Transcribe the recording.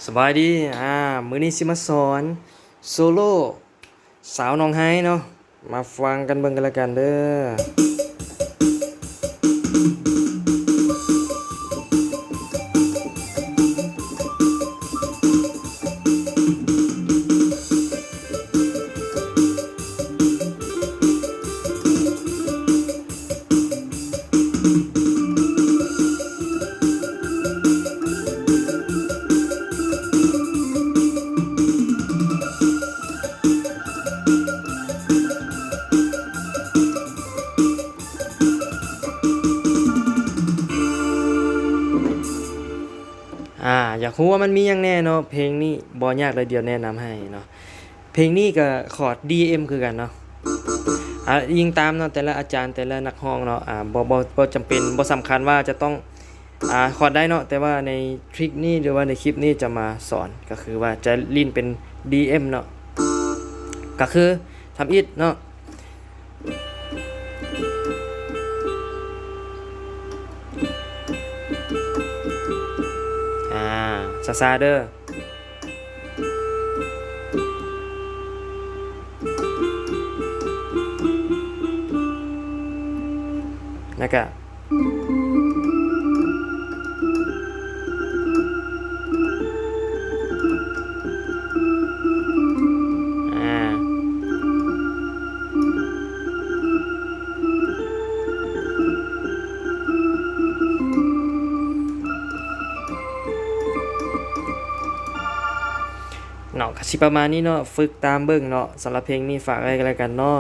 สบายดีมื้อนี้สิมาสอนโซโล่สาวหนองไห้เนาะมาฟังกันเบิ่งกันแล้วกันเด้ออยากรู้ว่ามันมีหยังแน่เนาะเพลงนี้บ่ยากเลยเดี๋ยวแนะนำให้เนาะเพลงนี้ก็คอร์ด DM คือกันเนาะยิงตามเนาะแต่ละอาจารย์แต่ละนักร้องเนาะบ่จำเป็นบ่สำคัญว่าจะต้องคอร์ดได้เนาะแต่ว่าในทริกนี้หรือว่าในคลิปนี้จะมาสอนก็คือว่าจะลิ้นเป็น DM เนาะก็คือทำอิฐเนาะซาเด้อแล้วก็อ่าเนาะก็สิประมาณนี้เนาะฝึกตามเบิ่งเนาะสำหรับเพลงนี้ฝากไว้กันแล้วกันเนาะ